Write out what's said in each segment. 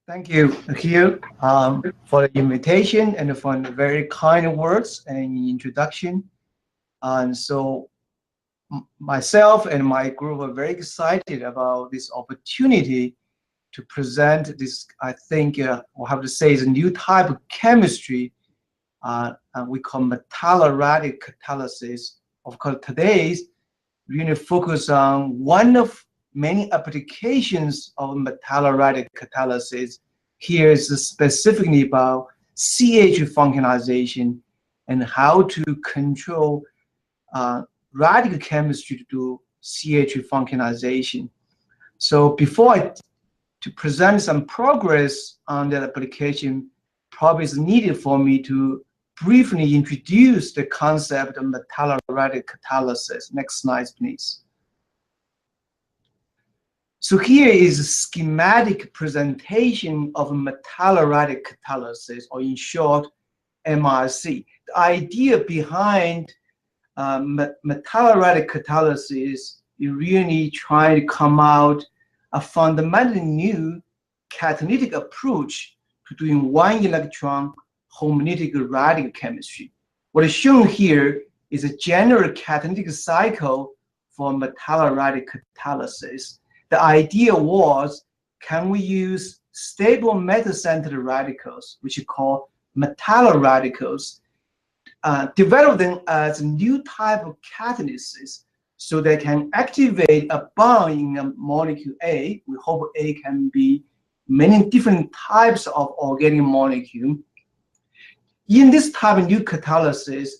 Thank you, Hugh, for the invitation and for the very kind words and introduction. And so myself and my group are very excited about this opportunity to present this, I think we'll have to say, is a new type of chemistry we call Metalloradical catalysis. Of course, today's we're going to focus on one of many applications of Metalloradical catalysis. Here is specifically about CH functionalization and how to control radical chemistry to do CH functionalization. So before to present some progress on that application, probably is needed for me to briefly introduce the concept of Metalloradical catalysis. Next slide, please. So here is a schematic presentation of Metalloradical catalysis, or in short, MRC. The idea behind Metalloradical catalysis is really trying to come out a fundamentally new catalytic approach to doing one electron homolytic radical chemistry. What is shown here is a general catalytic cycle for Metalloradical catalysis. The idea was, can we use stable metal-centered radicals, which we call Metallorradicals, develop them as a new type of catalysis so they can activate a bond in a molecule A. We hope A can be many different types of organic molecule. In this type of new catalysis,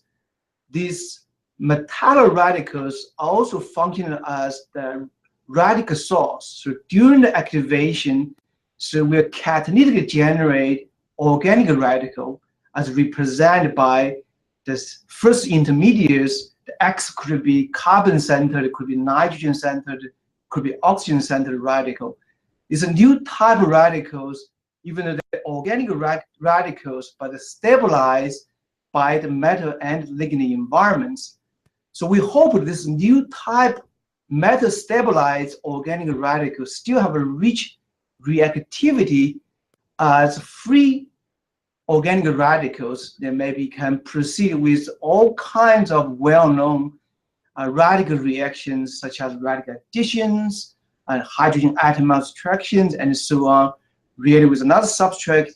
these Metallorradicals also function as the radical source. So during the activation, so we'll catalytically generate organic radical as represented by this first intermediates. The X could be carbon-centered, it could be nitrogen-centered, could be oxygen-centered radical. It's a new type of radicals, even though they're organic radicals, but they're stabilized by the metal and lignin environments. So we hope this new type metal-stabilized organic radicals still have a rich reactivity as free organic radicals that maybe can proceed with all kinds of well-known radical reactions, such as radical additions and hydrogen atom subtractions and so on, react with another substrate,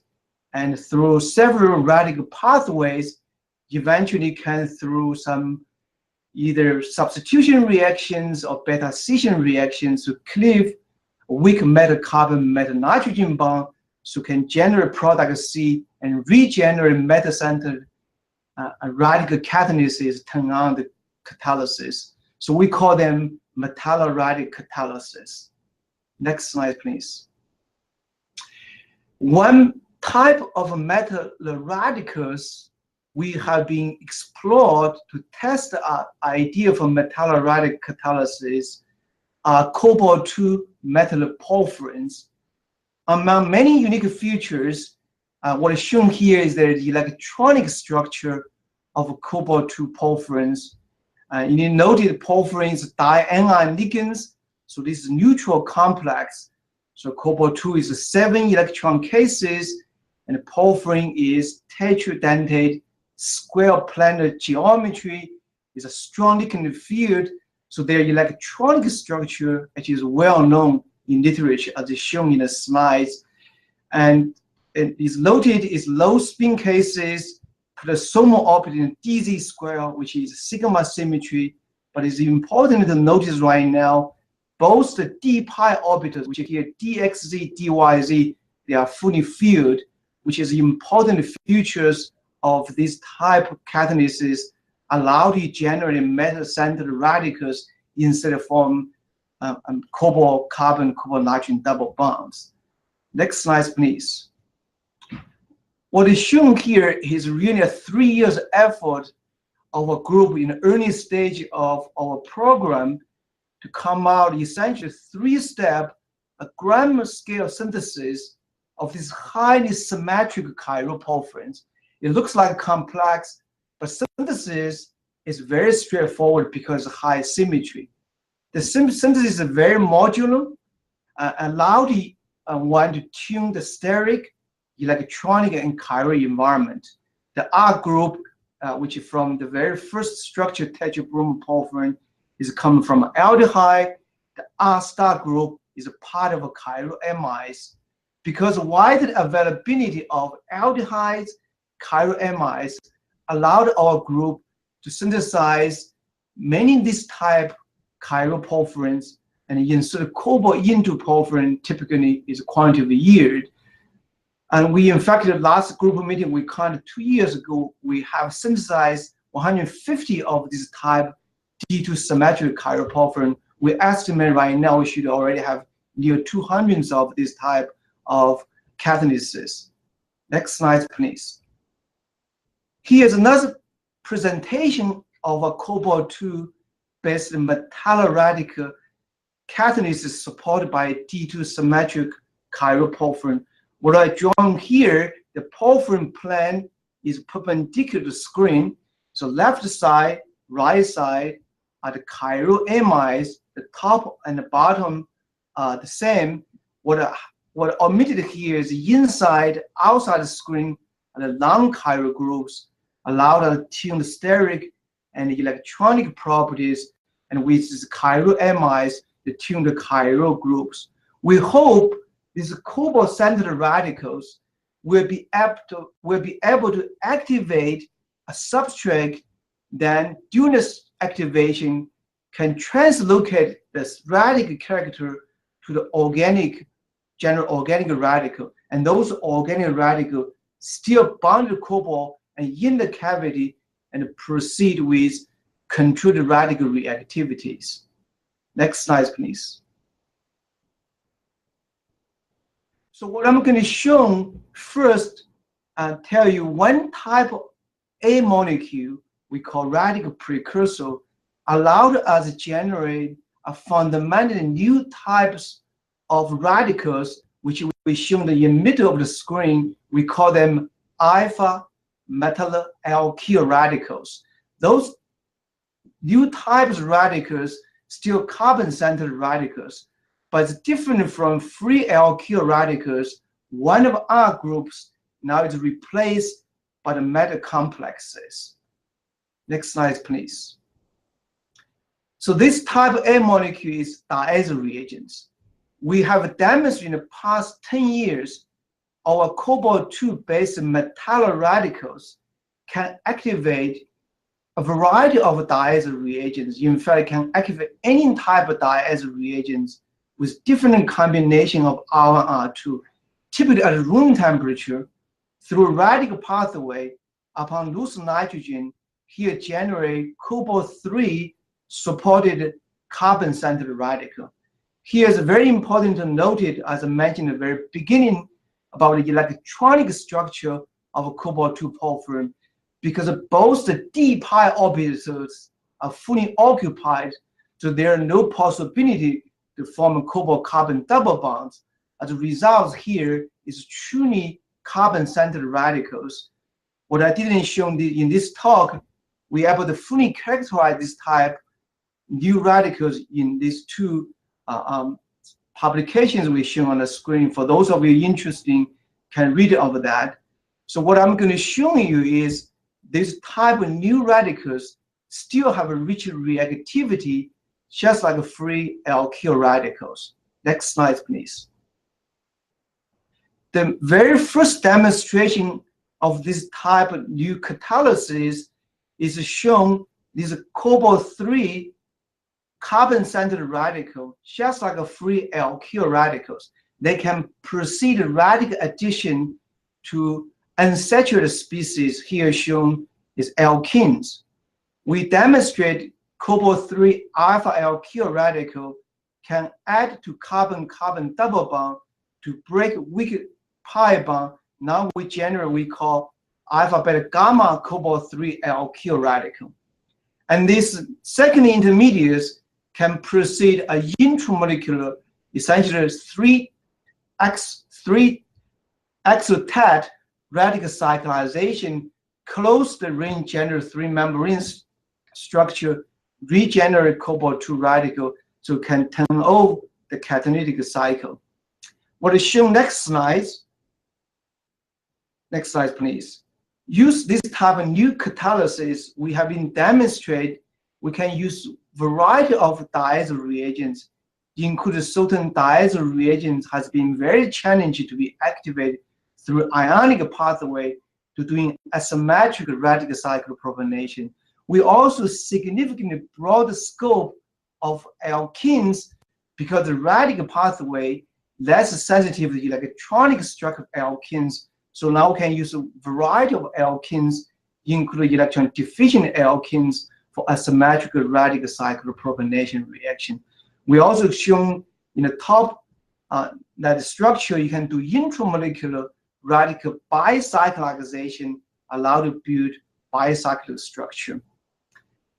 and through several radical pathways, eventually can through some either substitution reactions or beta scission reactions to cleave a weak metal carbon metal nitrogen bond, so can generate product C and regenerate metal-centered radical catalysis, turn on the catalysis. So we call them Metalloradical catalysis. Next slide, please. One type of Metallorradicals we have been explored to test the idea for Metalloradical catalysis are cobalt-2 metalloporphyrins. Among many unique features, what is shown here is the electronic structure of cobalt-2 porphyrins. You noted porphyrins dianion ligands, so this is neutral complex. So cobalt-2 is 7 electron cases, and porphyrin is tetradentate square planar geometry, is a strong ligand field. So their electronic structure, which is well known in literature, as is shown in the slides, and it is noted is low spin cases, chromosomal orbit in DZ square, which is sigma symmetry. But it's important to notice right now, both the d pi orbitals, which are here dxz, dyz, they are fully filled, which is important features of this type of catalysis, allow to generate metal-centered radicals instead of from cobalt, carbon, cobalt, nitrogen double bonds. Next slide, please. What is shown here is really a 3 years effort of a group in the early stage of our program to come out essentially 3-step, a gram scale synthesis of these highly symmetric chiroporphyrins. It looks like complex, but synthesis is very straightforward because of high symmetry. The synthesis is very modular, allow the want to tune the steric, electronic, and chiral environment. The R group, which is from the very first structure tetrabromo porphyrin, is coming from aldehyde. The R star group is a part of a chiral amides. Because wide availability of aldehydes, chiral amides allowed our group to synthesize many of these type chiral porphyrins and insert cobalt into porphyrin typically is quantitative yield. And we, in fact, the last group meeting we counted 2 years ago, we have synthesized 150 of these type D2 symmetric chiral porphyrin. We estimate right now we should already have near 200 of this type of catalysis. Next slide, please. Here's another presentation of a cobalt-2 based Metalloradical catalysis supported by D2 symmetric chiral porphyrin. What I drawn here, the porphyrin plane is perpendicular to screen. So left side, right side are the chiral amides. The top and the bottom are the same. What omitted here is the inside, outside the screen, and the non-chiral groups allowed us to tune the steric and the electronic properties, and with these chiral amides to tune the chiral groups. We hope these cobalt-centered radicals will be able to activate a substrate, then during this activation can translocate this radical character to the general organic radical, and those organic radicals still bind to cobalt and in the cavity and proceed with controlled radical reactivities. Next slide, please. So what I'm going to show first, tell you one type of A molecule we call radical precursor allowed us to generate a fundamentally new types of radicals, which we shown in the middle of the screen. We call them alpha metal alkyl radicals. Those new types of radicals still carbon-centered radicals, but it's different from free alkyl radicals. One of our groups now is replaced by the metal complexes. Next slide, please. So this type of A molecule is diazo reagents. We have demonstrated in the past 10 years our cobalt-2 based Metalloradical can activate a variety of diazo reagents. In fact, can activate any type of diazo reagents with different combination of R and R2, typically at room temperature, through a radical pathway. Upon loose nitrogen, here generate cobalt-3 supported carbon-centered radical. Here is very important to note it, as I mentioned at the very beginning, about the electronic structure of a cobalt-2 porphyrin, because both the d pi orbitals are fully occupied, so there are no possibility to form a cobalt-carbon double bonds. As a result, here is truly carbon-centered radicals. What I didn't show in this talk, we're able to fully characterize this type new radicals in these two publications we show on the screen. For those of you interested, can read over that. So what I'm going to show you is this type of new radicals still have a rich reactivity, just like free alkyl radicals. Next slide, please. The very first demonstration of this type of new catalysis is shown. This cobalt-3 carbon-centered radical, just like a free alkyl radicals. They can proceed radical addition to unsaturated species, here shown is alkenes. We demonstrate cobalt-3 alpha alkyl radical can add to carbon-carbon double bond to break weak pi bond. Now we generate we call alpha beta gamma cobalt-3 alkyl radical. And these second intermediates can proceed a intramolecular, essentially 3 exotat radical cyclization, close the ring, generate 3 membrane structure, regenerate cobalt-2 radical, so can turn off the catalytic cycle. What is shown next slide. Next slide, please. Use this type of new catalysis. We have been demonstrated we can use variety of diazo reagents, including certain diazo reagents has been very challenging to be activated through ionic pathway to doing asymmetric radical cycle propionation. We also significantly broad the scope of alkenes because the radical pathway less sensitive to the electronic structure of alkenes. So now we can use a variety of alkenes, including electron deficient alkenes, for asymmetric radical cycle propionation reaction. We also shown in the top that structure you can do intramolecular radical bicyclization, allow to build bicyclic structure.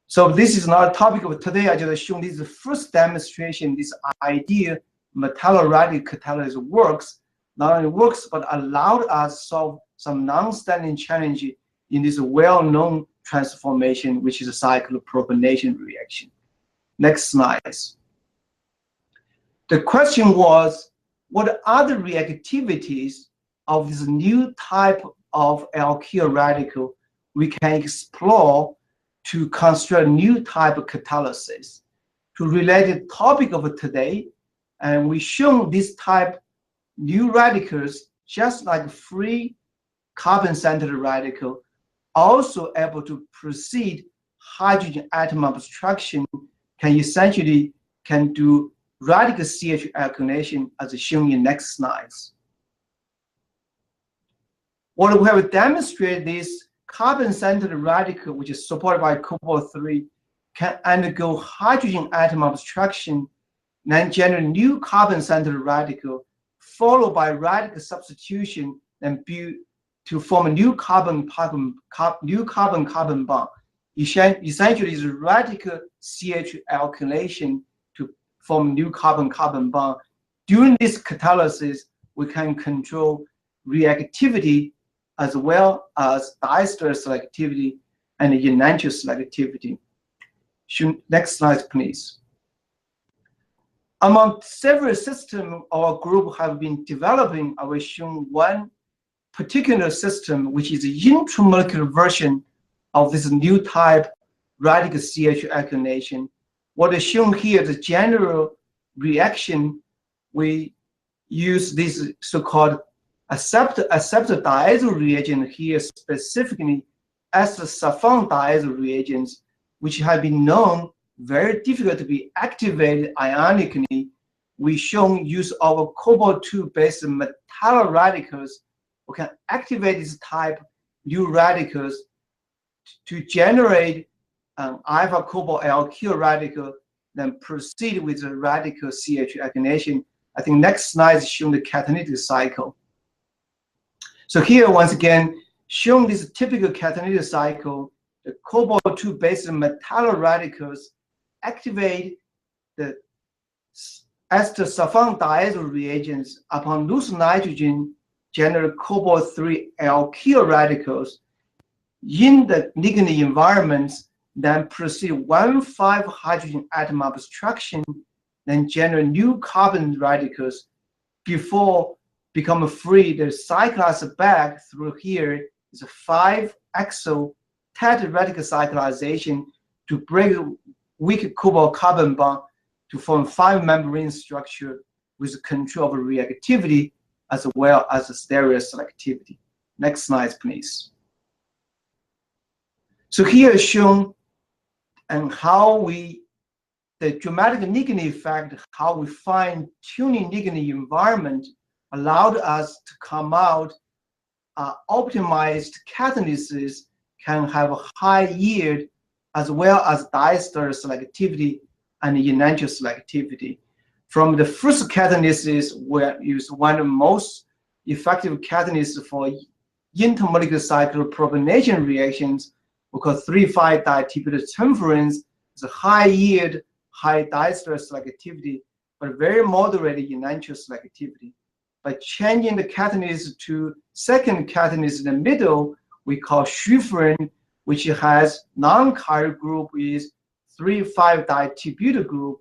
So this is not a topic of today. I just shown this is the first demonstration. This idea Metalloradical catalysis works. Not only works, but allowed us to solve some non-standing challenge in this well-known transformation, which is a cycle propionation reaction. Next slide. The question was, what other reactivities of this new type of alkyl radical we can explore to construct a new type of catalysis? To relate the topic of today, and we shown this type new radicals, just like free carbon-centered radical, also able to proceed hydrogen atom obstruction, can essentially do radical CH alkylation as shown in next slides. What we have demonstrated is carbon-centered radical, which is supported by cobalt-3, can undergo hydrogen atom obstruction, then generate new carbon-centered radical, followed by radical substitution and build to form a new carbon-carbon bond. Essentially, is radical CH alkylation to form new carbon-carbon bond. During this catalysis, we can control reactivity as well as diester selectivity and enantiomer selectivity. Next slide, please. Among several systems our group have been developing, I will show one particular system, which is the intramolecular version of this new type radical CH alkylation. What is shown here, the general reaction, we use this so-called acceptor diazo reagent here, specifically as the sulfon diazo reagents, which have been known very difficult to be activated ionically. We shown use of cobalt-2 based metalloradicals. We can activate this type new radicals to generate an alpha cobalt alkyl radical, then proceed with the radical CH alkylation. I think next slide is showing the catalytic cycle. So here, once again, showing this typical catalytic cycle, the cobalt-2 based metalloradicals activate the ester sulfon diazo reagents upon loose nitrogen, generate cobalt-3 alkyl radicals in the ligand environments, then proceed 1,5 hydrogen atom obstruction, then generate new carbon radicals before become free. The cyclize back through here is a 5-axial tetra radical cyclization to break weak cobalt carbon bond to form 5 membrane structure with control of reactivity as well as the stereoselectivity. Next slide, please. So here is shown and how the dramatic ligand effect, how we fine-tuning ligand environment allowed us to come out optimized catalysis can have a high yield as well as diester selectivity and enantiomer selectivity. From the first catalysis, we use one of the most effective catalysts for intermolecular cycle propionation reactions, we call 3,5-diethyl is a high yield, high diester selectivity, but very moderate enantiomer selectivity. By changing the catalyst to second catalyst in the middle, we call Schufrin, which has non-chiral group is 3,5-diethyl group.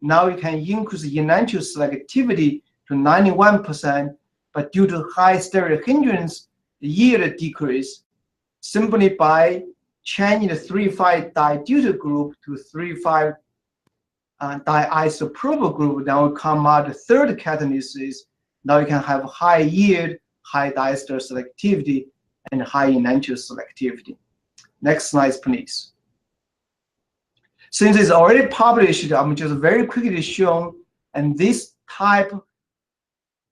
Now you can increase the enantiomer selectivity to 91%, but due to high stereo hindrance, the yield decrease simply by changing the 3,5-dibutyl group to 3,5 diisopropyl group. Now will come out the third catalysis. Now you can have high yield, high diester selectivity, and high enantiomer selectivity. Next slide, please. Since it's already published, I'm just very quickly showing, and this type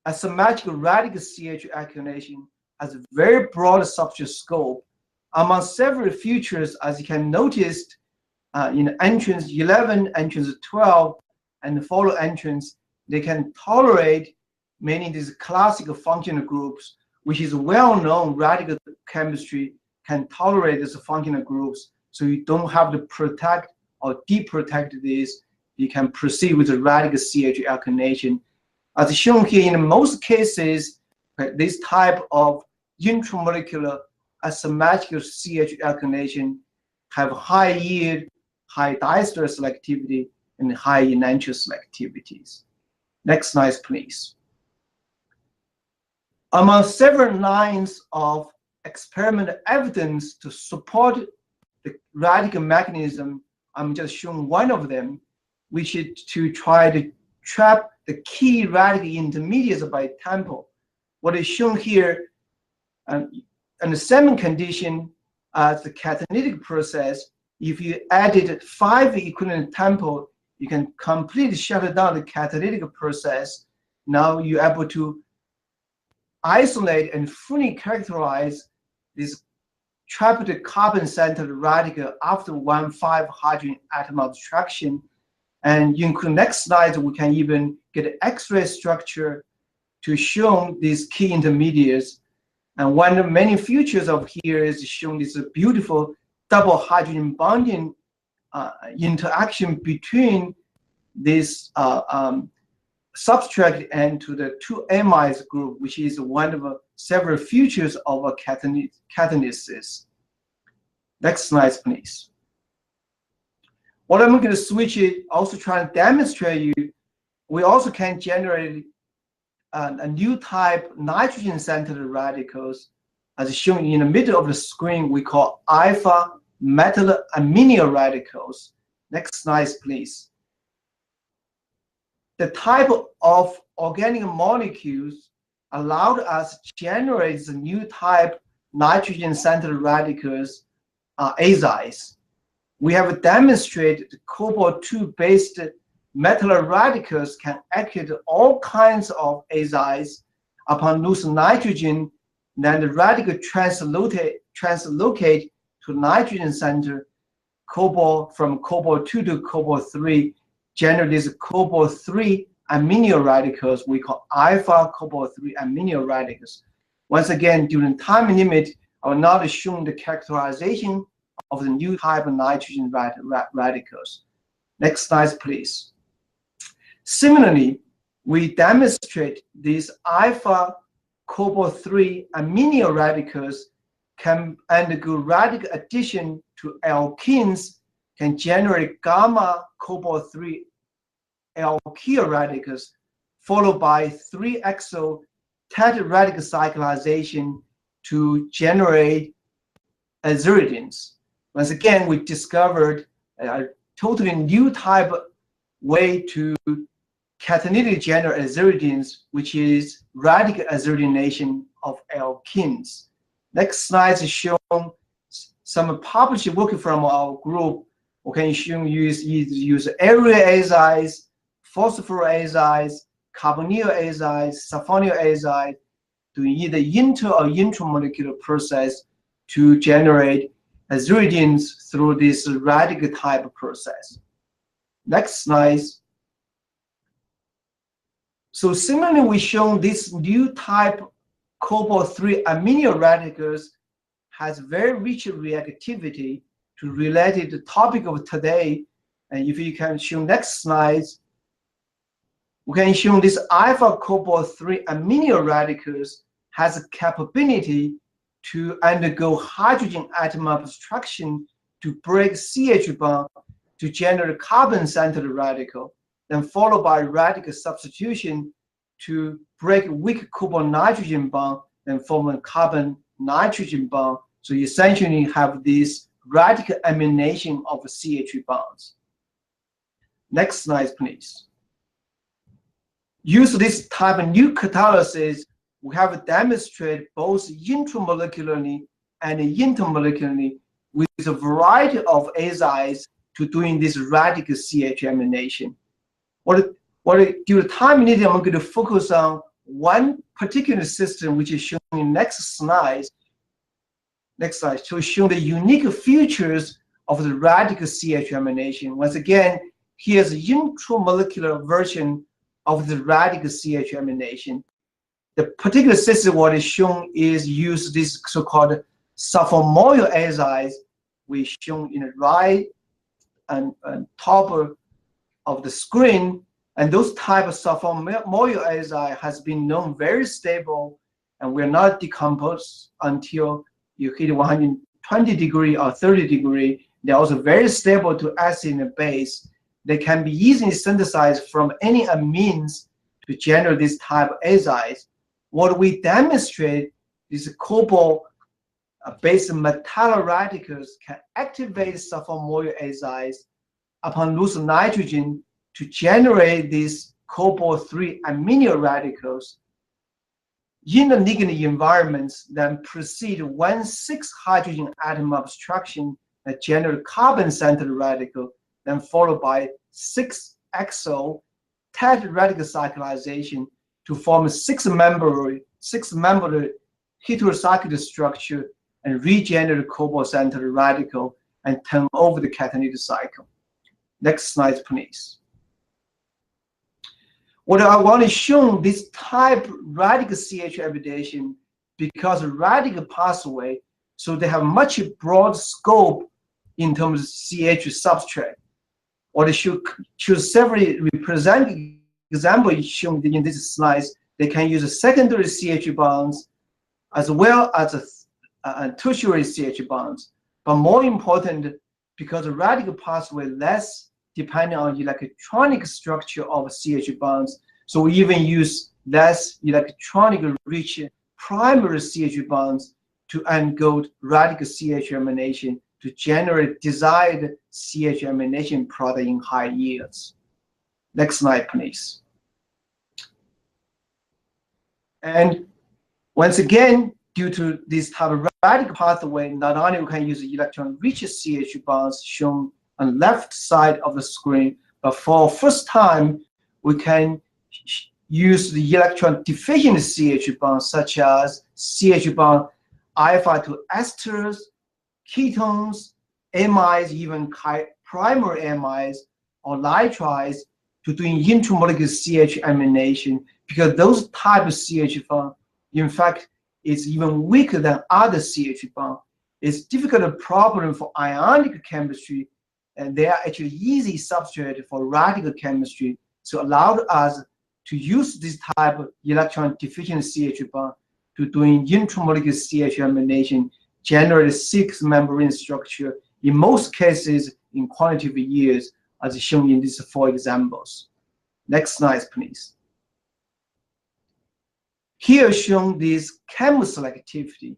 asymmetric radical CH alkylation has a very broad substrate scope. Among several features, as you can notice, in entrance 11, entrance 12, and the follow entrance, they can tolerate many of these classical functional groups, which is well-known radical chemistry can tolerate these functional groups, so you don't have to protect or deprotect this. You can proceed with the radical CH alkylation. As shown here, in most cases, this type of intramolecular asymmetric CH alkylation have high yield, high diester selectivity, and high enantiomer selectivities. Next slide, please. Among several lines of experimental evidence to support the radical mechanism, I'm just showing one of them, which is to try to trap the key radical intermediates by tempo. What is shown here, in the same condition as the catalytic process, if you added 5 equivalent tempo, you can completely shut down the catalytic process. Now you're able to isolate and fully characterize this trapped carbon-centered radical after 1,5 hydrogen atom abstraction. And in the next slide, we can even get an X-ray structure to show these key intermediates. And one of many features of here is showing this beautiful double hydrogen bonding interaction between this substrate and to the 2 amines group, which is one of several features of a catalysis. Next slide, please. What I'm going to switch it, also try to demonstrate you, we also can generate a new type nitrogen-centered radicals, as shown in the middle of the screen. We call alpha metallamino radicals. Next slide, please. The type of organic molecules allowed us to generate the new type nitrogen-centered radicals, Azides. We have demonstrated cobalt-2 based Metalloradical can activate all kinds of Azides upon losing nitrogen. Then the radical translocate to nitrogen center, cobalt from cobalt-2 to cobalt-3, generate these cobalt-3 amino radicals we call alpha cobalt-3 amino radicals. Once again, during time limit, I will not assume the characterization of the new type of nitrogen radicals. Next slide, please. Similarly, we demonstrate these alpha cobalt-3 amino radicals can undergo radical addition to alkenes, can generate gamma cobalt-3 alkyl radicals, followed by 3-exo tetraradical cyclization to generate azides. Once again, we discovered a totally new type of way to catalytically generate azides, which is radical azidination of alkenes. Next slide is showing some published work from our group. We can use area azides, phosphor azides, carbonyl azides, sulfonyl azides to either inter or intramolecular process to generate azides through this radical type process. Next slide. So similarly, we show this new type cobalt-3 amino radicals has very rich reactivity to related the topic of today. And if you can show next slides, we can show this alpha cobalt-3 amino radicals has a capability to undergo hydrogen atom abstraction to break CH bond to generate carbon-centered radical, then followed by radical substitution to break weak cobalt-nitrogen bond and form a carbon-nitrogen bond. So you essentially have this radical amination of CH bonds. Next slide, please. Use this type of new catalysis, we have demonstrated both intramolecularly and intermolecularly with a variety of azides to doing this radical CH amination. Due to time limit, I'm going to focus on one particular system, which is shown in next slide. Next slide, to show the unique features of the radical CH amination. Once again, here's the intramolecular version of the radical CH amination. The particular system what is shown is use this so-called sulfamoyl azides, which shown in the right and top of the screen. And those type of sulfamoyl azide has been known very stable and will not decompose until you hit 120 degree or 30 degree. They're also very stable to acid and base. They can be easily synthesized from any amines to generate this type of azides. What we demonstrate is cobalt-based Metalloradical can activate sulfamoyl azides upon losing nitrogen to generate these cobalt-3 amino radicals in the ligand environments, then precede 1,6 hydrogen atom obstruction that generate carbon-centered radical, then followed by 6 a-Col radical cyclization to form a 6-membered heterocyclic structure and regenerate cobalt-centered radical and turn over the catalytic cycle. Next slide, please. What I want to show this type radical CH avidation because radical pathway, so they have much broad scope in terms of CH substrate. Or they should several represent examples shown in these slides. They can use secondary CH bonds as well as tertiary CH bonds. But more important, because the radical pathway less depending on electronic structure of CH bonds, so we even use less electronic rich primary CH bonds to undergo radical CH amination to generate desired CH amination product in high yields. Next slide, please. And once again, due to this type of radical pathway, not only we can use electron-rich CH bonds shown on the left side of the screen, but for first time, we can use the electron-deficient CH bonds, such as CH bond alpha to esters, ketones, amides, even primary amides or nitrides to doing intramolecular CH amination, because those type of CH bond, in fact, is even weaker than other CH bond. It's difficult problem for ionic chemistry, and they are actually easy substrate for radical chemistry. So allowed us to use this type of electron-deficient CH bond to doing intramolecular CH amination, generate 6 membrane structure, in most cases in quantitative years, as shown in these 4 examples. Next slide, please. Here shown this chemoselectivity,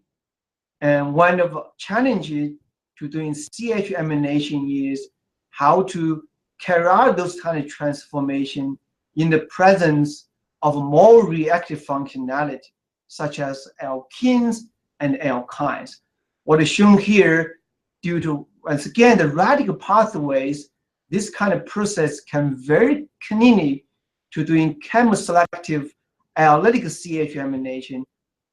and one of the challenges to doing CH amination is how to carry out those kind of transformation in the presence of more reactive functionality, such as alkenes and alkynes. What is shown here, due to, once again, the radical pathways, this kind of process can very cleanly to doing chemoselective analytic CH amination,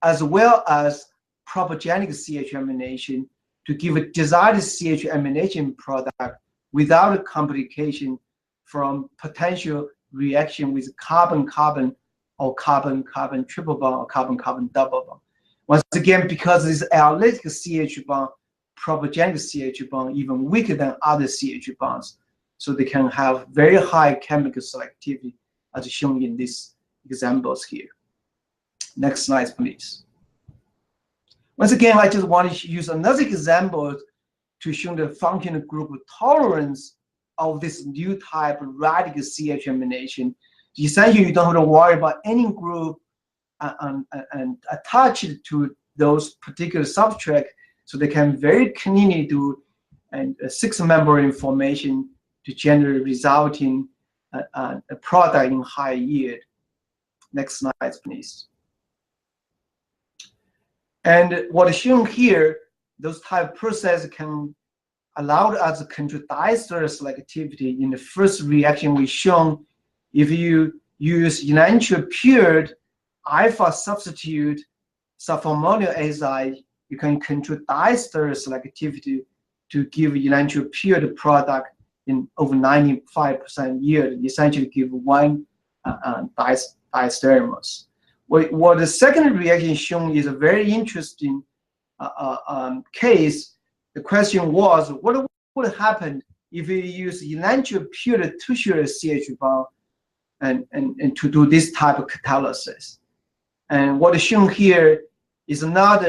as well as propogenic CH amination to give a desired CH amination product without a complication from potential reaction with carbon-carbon or carbon-carbon triple bond or carbon-carbon double bond. Once again, because this analytic CH bond, propogenic CH bond, even weaker than other CH bonds, so they can have very high chemical selectivity, as shown in these examples here. Next slide, please. Once again, I just want to use another example to show the functional group tolerance of this new type of radical CH amination. essentially, you don't have to worry about any group and attach it to those particular substrate, so they can very cleanly do a six-member information to generate resulting a product in high yield. Next slide, please. And what is shown here, those type of processes can allow us to control stereoselectivity. In the first reaction we shown, if you use enantiomer pure alpha substitute sulfamoyl azide, you can control stereoselectivity to give enantiomer pure product in over 95% yield, essentially give one diastereomers. What the second reaction shown is a very interesting case. The question was, what would happen if you use enantiomer pure tertiary CH bond and to do this type of catalysis? And what is shown here is not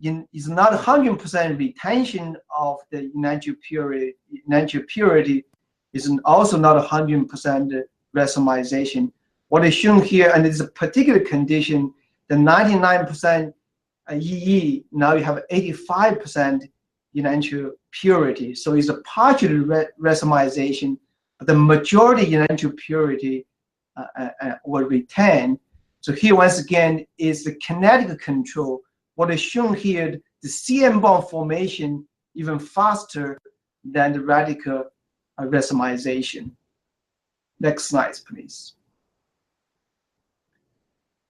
100% retention of the enantiomer purity, is also not 100% racemization. What is shown here, and it's a particular condition, the 99% EE, now you have 85% enantiomer purity. So it's a partial racemization, but the majority enantiomer purity will retain. So here, once again, is the kinetic control. What is shown here, the CM bond formation even faster than the radical racemization. Next slide, please.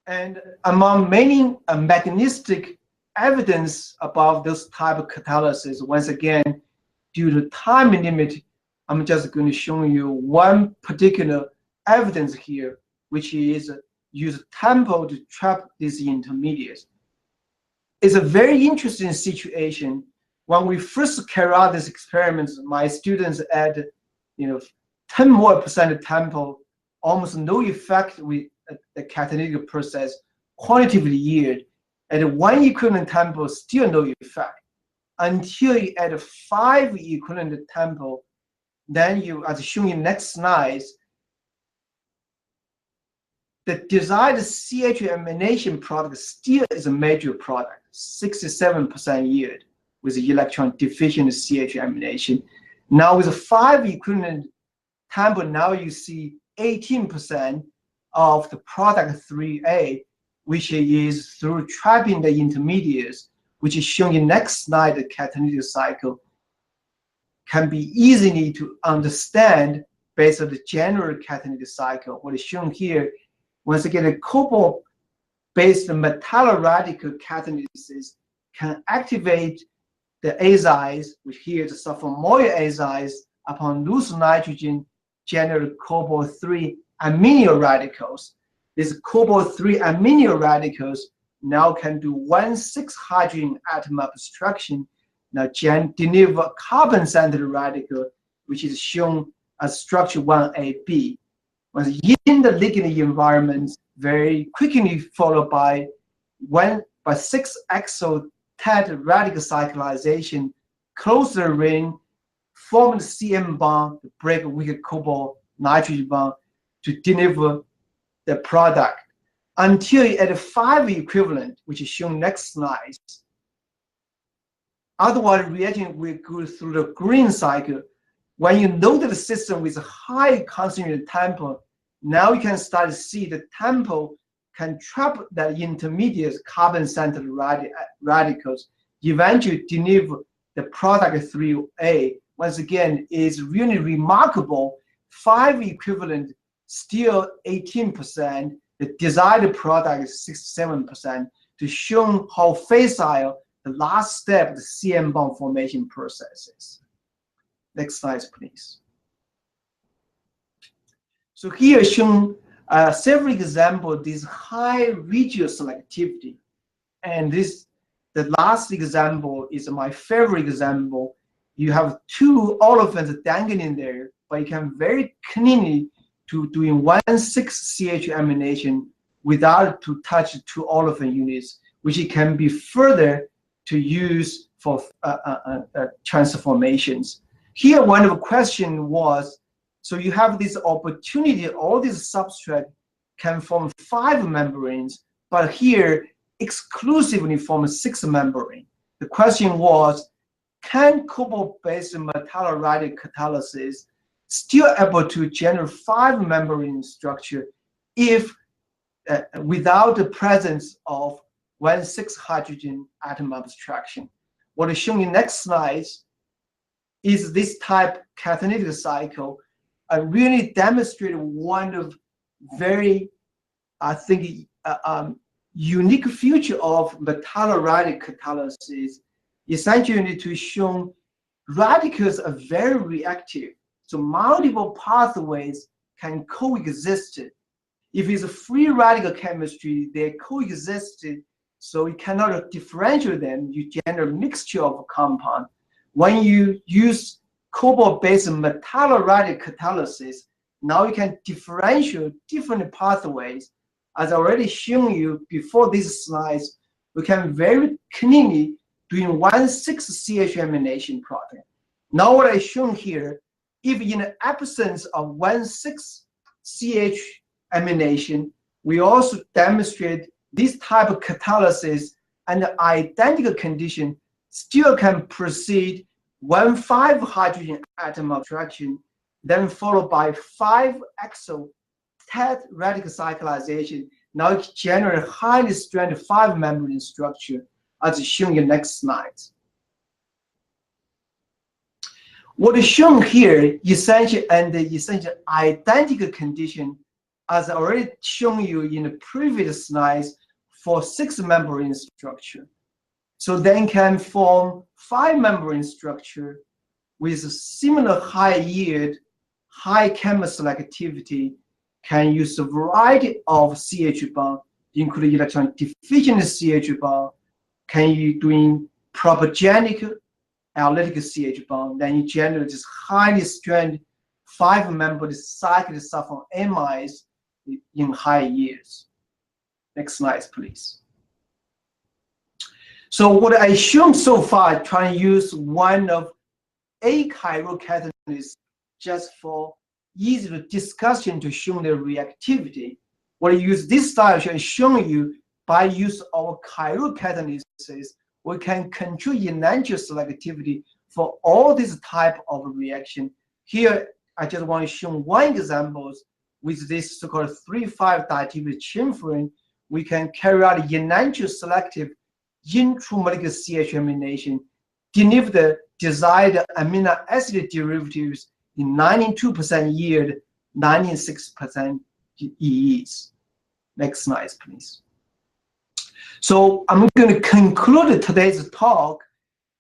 And among many mechanistic evidence about this type of catalysis, once again, due to time limit, I'm just going to show you one particular evidence here, which is use tempo to trap these intermediates. It's a very interesting situation. When we first carry out this experiment, my students add, 10% more tempo, almost no effect with the catalytic process, quantitative yield. At one equivalent tempo, still no effect. Until you add 5 equivalent tempo, then you, as shown in next slides, the desired CH amination product still is a major product, 67% yield with the electron deficient CH amination. Now with a 5 equivalent tempo, now you see 18% of the product 3A, which is through trapping the intermediates, which is shown in next slide, the catalytic cycle, can be easily to understand based on the general catalytic cycle. What is shown here, once again, a cobalt-based Metalloradical catalysis can activate the azides, which here is the Sulfamoyl azides, upon loose nitrogen, generate cobalt-3 amino radicals. These cobalt-3 amino radicals now can do 1,6 hydrogen atom obstruction, now deliver carbon-centered radical, which is shown as structure 1AB. In the ligand environment, very quickly followed by 6-acyl tet radical cyclization, close the ring, form the CM bond to break a weak cobalt nitrogen bond to deliver the product until at a 5 equivalent, which is shown next slide. Otherwise, reagent will go through the green cycle. When you load the system with a high concentrated tempo, now you can start to see the tempo can trap the intermediate carbon-centered radicals, eventually deliver the product 3A. Once again, is really remarkable. 5 equivalent, still 18%. The desired product is 67%, to show how facile the last step, the CM bond formation process is. Next slide, please. So here shown several examples of this high regional selectivity. And the last example is my favorite example. You have 2 olefins dangling there, but you can very cleanly to doing 1,6 CH amination without to touch 2 olefin units, which it can be further to use for transformations. Here, one of the question was, So you have this opportunity, all these substrate can form 5 membranes, but here exclusively form 6 membrane. The question was, can cobalt-based metalloradical catalysis still able to generate 5 membrane structure if without the presence of 1,6 hydrogen atom abstraction? What is shown in next slide is this type catalytic cycle. I really demonstrated one of very, I think, unique feature of metalloradical catalysis, essentially to show radicals are very reactive. So multiple pathways can coexist. If it's a free radical chemistry, they coexist, so you cannot differentiate them. You generate a mixture of compound. When you use cobalt-based metalloradical catalysis, now you can differentiate different pathways. As I already shown you before these slides, we can very cleanly doing 1,6-CH amination product. Now what I shown here, if in the absence of 1,6-CH amination, we also demonstrate this type of catalysis and the identical condition still can proceed 1,5 hydrogen atom abstraction, then followed by 5 acyl tet radical cyclization. Now it generates highly stranded 5 membrane structure, as shown in the next slide. What is shown here, essentially identical condition, as I already shown you in the previous slides, for 6 membrane structure. So then can form 5 membrane structure with similar high yield, high chemical selectivity, can use a variety of CH bond, including electron deficient CH bond, can you doing propagenic analytic CH bond, then you generate this highly stranded 5 membrane cyclic sulfur amides in high yields. Next slide, please. So what I shown so far, trying to use one of a-Chiral catalysts just for easy discussion to show the reactivity. What I use this style is showing you by use of chiral catalysis, we can control enantiomer selectivity for all these type of reaction. Here, I just want to show one example with this so-called 3,5 diatypic chain frame. We can carry out enantiomer selective intramolecular CH amination, deliver the desired amino acid derivatives in 92% yield, 96% EEs. Next slide, please. So I'm going to conclude today's talk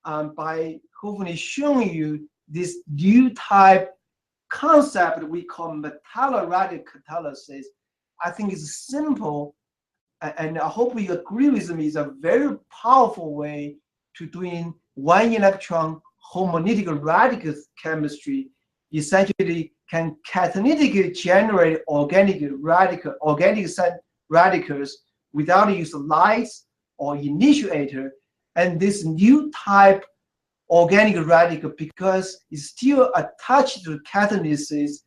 by hopefully showing you this new type concept we call metalloradical catalysis. I think it's simple, and I hope you agree with me. It's a very powerful way to doing 1 electron homolytic radical chemistry. Essentially, can catalytically generate organic radicals without use of lights or initiator. And this new type organic radical, because it's still attached to catalysis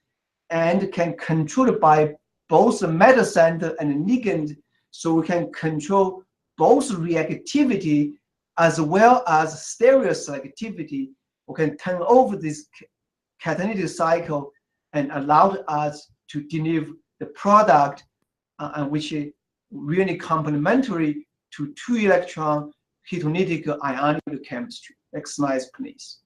and can control it by both the metal center and the ligand, so we can control both reactivity as well as stereoselectivity. We can turn over this catalytic cycle and allow us to deliver the product which is really complementary to 2-electron heterolytic ionic chemistry. Next slide, please.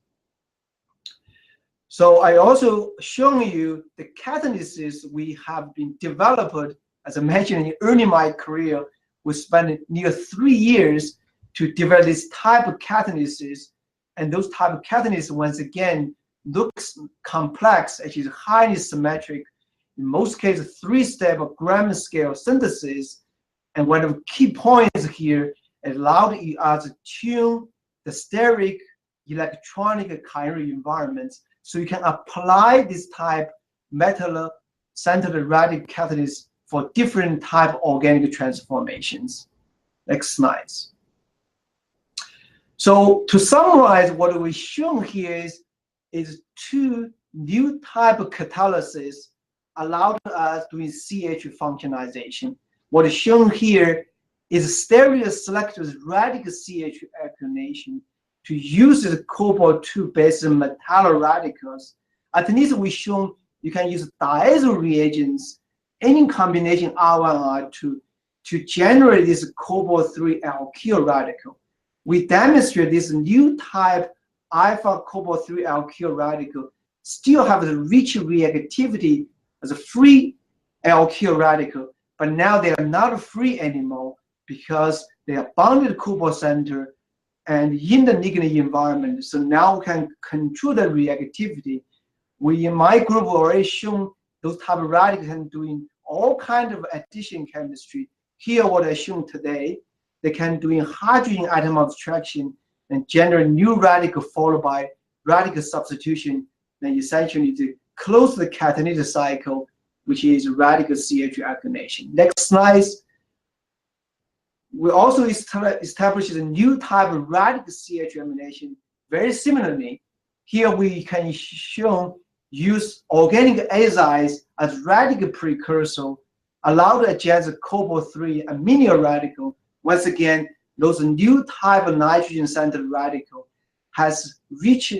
So I also shown you the catalysis we have been developed. As I mentioned early in my career, we spent near 3 years to develop this type of catalysis. And those type of catalysis, once again, looks complex, it is highly symmetric. In most cases, 3-step gram scale synthesis. And one of the key points here, it allowed us to tune the steric electronic chiral environments, so you can apply this type metal-centered radical catalyst for different type of organic transformations. Next slide. So to summarize, what we've shown here is 2 new type of catalysis allowed us doing CH functionalization. What is shown here is stereoselective radical CH alkylation to use the cobalt-2 based metalloradicals. At least we shown you can use diazo reagents, any combination R1, R2 to generate this cobalt-3 alkyl radical. We demonstrate this new type alpha cobalt-3 alkyl radical still have the rich reactivity as a free alkyl radical, but now they are not free anymore because they are bounded to cobalt center and in the ligand environment. So now we can control the reactivity. We in my group already shown those type of radicals and doing all kinds of addition chemistry. Here, what I shown today, they can do hydrogen atom abstraction and generate new radical followed by radical substitution. Then essentially to close the catalytic cycle, which is radical CH alkylation. Next slide. We also established a new type of radical CH amination. Very similarly, here we can show use organic azides as radical precursor, allow to adjust the cobalt-3 amino radical. Once again, those new type of nitrogen-centered radical has rich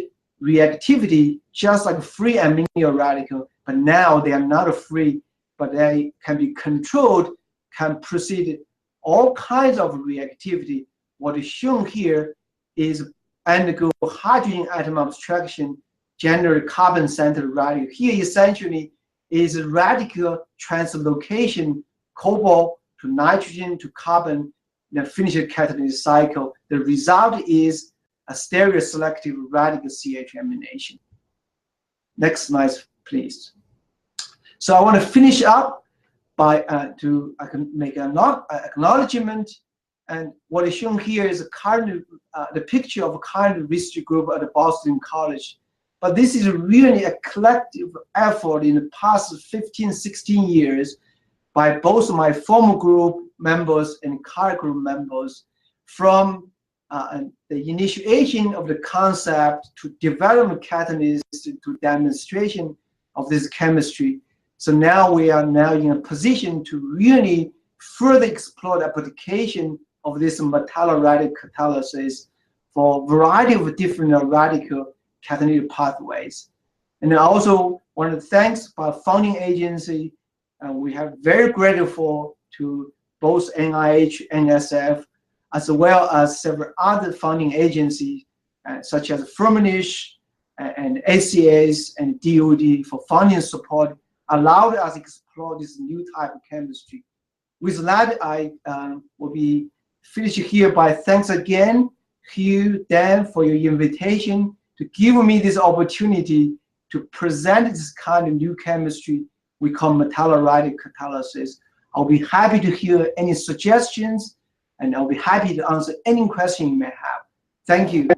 reactivity just like free amino radical, but now they are not free, but they can be controlled, can proceed all kinds of reactivity. What is shown here is undergo hydrogen atom abstraction, generate carbon-centered radical. Here essentially is a radical translocation, cobalt to nitrogen to carbon, then finish the catalytic cycle. The result is a stereoselective radical CH amination. Next slide, please. So I want to finish up by I can make an acknowledgement, and what is shown here is a current the picture of a current research group at the Boston College. But this is really a collective effort in the past 15, 16 years by both my former group members and current group members, from the initiation of the concept to development catalyst to demonstration of this chemistry. So now we are now in a position to really further explore the application of this metalloradical catalysis for a variety of different radical catalytic pathways. And I also want to thank our funding agency. We have very grateful to both NIH, NSF, as well as several other funding agencies, such as Firmenich and ACAs and DOD for funding support, allowed us to explore this new type of chemistry. With that, I will be finished here by thanks again, Hugh, Dan, for your invitation to give me this opportunity to present this kind of new chemistry we call metalloradical catalysis. I'll be happy to hear any suggestions, and I'll be happy to answer any question you may have. Thank you.